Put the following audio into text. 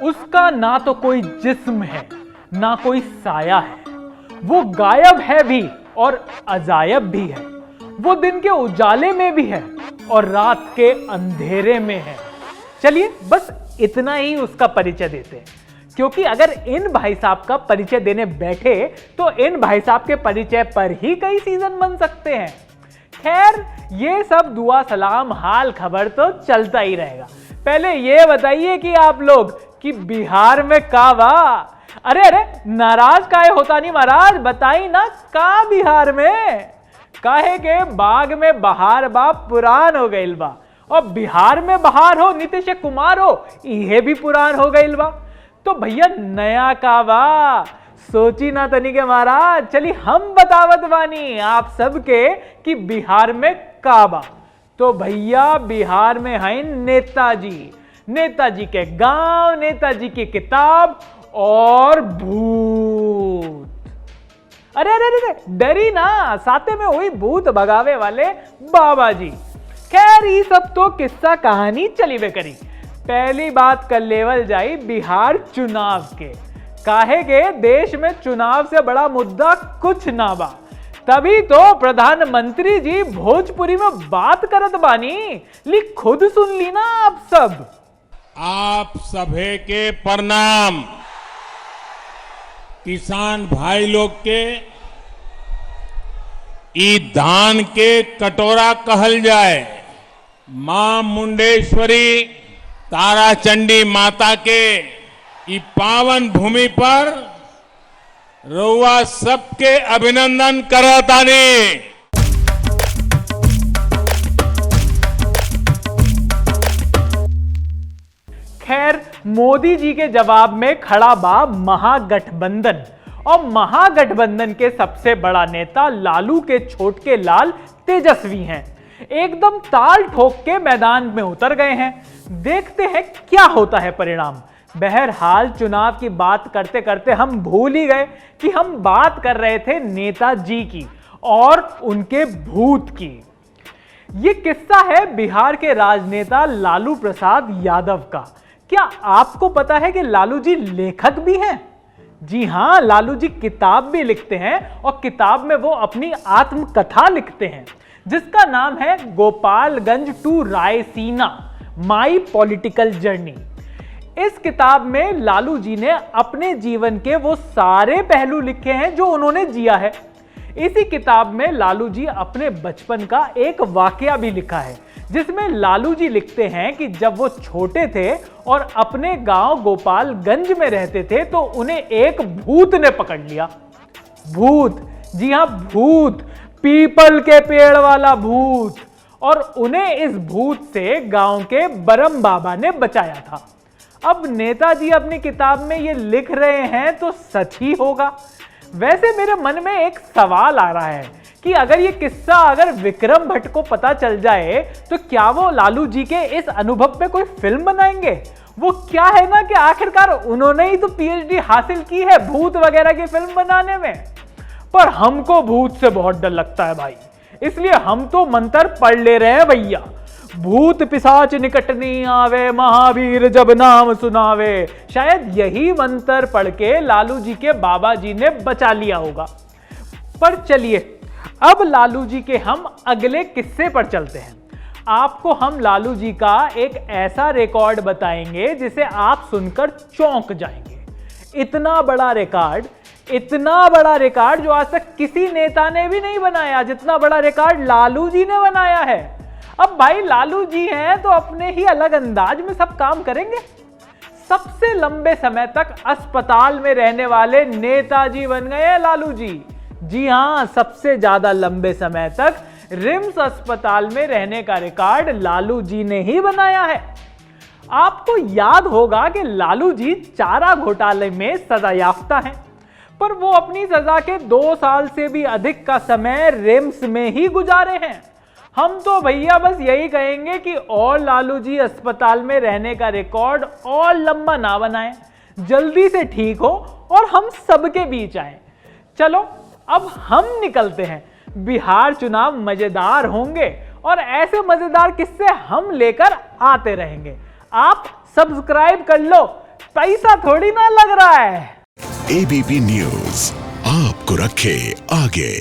उसका ना तो कोई जिस्म है ना कोई साया है, वो गायब है भी और अजायब भी है, वो दिन के उजाले में भी है और रात के अंधेरे में है। चलिए बस इतना ही उसका परिचय देते हैं, क्योंकि अगर इन भाई साहब का परिचय देने बैठे तो इन भाई साहब के परिचय पर ही कई सीजन बन सकते हैं। खैर ये सब दुआ सलाम हाल खबर तो चलता ही रहेगा। पहले ये बताइए कि आप लोग कि बिहार में का बा? अरे नाराज काहे होता नहीं महाराज, बताई ना का बिहार में? काहे के बाग में बहार बा पुरान हो गईल बा, और बिहार में बहार हो नीतीश कुमार हो ये भी पुरान हो गईल बा। तो भैया नया का बा सोची ना तनी के महाराज। चलिए हम बतावत बानी आप सबके कि बिहार में का बा। तो भैया बिहार में है नेताजी, नेताजी के गांव, नेताजी की किताब और भूत। अरे डरी ना, साथे में वही भूत भगावे वाले बाबा जी। खैर ये सब तो किस्सा कहानी चली वे करी। पहली बात कर लेवल जाई बिहार चुनाव के। काहे के देश में चुनाव से बड़ा मुद्दा कुछ ना बा, तभी तो प्रधानमंत्री जी भोजपुरी में बात करत बानी। ली खुद सुन ली ना आप सब। आप सभे के प्रणाम। किसान भाई लोग के ई धान के कटोरा कहल जाए, मां मुंडेश्वरी तारा चंडी माता के ई पावन भूमि पर रउआ सबके अभिनंदन करतानी। खैर मोदी जी के जवाब में खड़ा बा महागठबंधन, और महागठबंधन के सबसे बड़ा नेता लालू के छोटके लाल तेजस्वी हैं। एकदम ताल ठोक के मैदान में उतर गए हैं। देखते हैं क्या होता है परिणाम। बहरहाल चुनाव की बात करते करते हम भूल ही गए कि हम बात कर रहे थे नेताजी की और उनके भूत की। यह किस्सा है बिहार के राजनेता लालू प्रसाद यादव का। क्या आपको पता है कि लालू जी लेखक भी हैं? जी हां, लालू जी किताब भी लिखते हैं और किताब में वो अपनी आत्मकथा लिखते हैं जिसका नाम है Gopalganj to Raisina my political journey. इस किताब में लालू जी ने अपने जीवन के वो सारे पहलू लिखे हैं जो उन्होंने जिया है। इसी किताब में लालू जी अपने बचपन का एक वाकया भी लिखा है, जिसमें लालू जी लिखते हैं कि जब वो छोटे थे और अपने गांव गोपालगंज में रहते थे तो उन्हें एक भूत ने पकड़ लिया। भूत, जी हां भूत, पीपल के पेड़ वाला भूत। और उन्हें इस भूत से गांव के बरम बाबा ने बचाया था। अब नेताजी अपनी किताब में ये लिख रहे हैं तो सच ही होगा। वैसे मेरे मन में एक सवाल आ रहा है कि अगर ये किस्सा अगर विक्रम भट्ट को पता चल जाए तो क्या वो लालू जी के इस अनुभव पे कोई फिल्म बनाएंगे? वो क्या है ना कि आखिरकार उन्होंने ही तो पीएचडी हासिल की है भूत वगैरह की फिल्म बनाने में। पर हमको भूत से बहुत डर लगता है भाई, इसलिए हम तो मंत्र पढ़ ले रहे हैं भैया। भूत पिशाच निकट नहीं आवे, महावीर जब नाम सुनावे। शायद यही मंत्र पढ़ के लालू जी के बाबा जी ने बचा लिया होगा। पर चलिए अब लालू जी के हम अगले किस्से पर चलते हैं। आपको हम लालू जी का एक ऐसा रिकॉर्ड बताएंगे जिसे आप सुनकर चौंक जाएंगे। इतना बड़ा रिकॉर्ड जो आज तक किसी नेता ने भी नहीं बनाया, जितना बड़ा रिकॉर्ड लालू जी ने बनाया है। अब भाई लालू जी हैं तो अपने ही अलग अंदाज में सब काम करेंगे। सबसे लंबे समय तक अस्पताल में रहने वाले नेताजी बन गए हैं लालू जी। जी हां, सबसे ज्यादा लंबे समय तक रिम्स अस्पताल में रहने का रिकॉर्ड लालू जी ने ही बनाया है। आपको याद होगा कि लालू जी चारा घोटाले में सजायाफ्ता हैं, पर वो अपनी सजा के 2 साल से भी अधिक का समय रिम्स में ही गुजारे हैं। हम तो भैया बस यही कहेंगे कि और लालू जी अस्पताल में रहने का रिकॉर्ड और लंबा ना बनाएं, जल्दी से ठीक हो और हम सबके बीच आए। चलो अब हम निकलते हैं। बिहार चुनाव मजेदार होंगे और ऐसे मजेदार किस्से हम लेकर आते रहेंगे। आप सब्सक्राइब कर लो पैसा थोड़ी ना लग रहा है। एबीपी न्यूज आपको रखे आगे।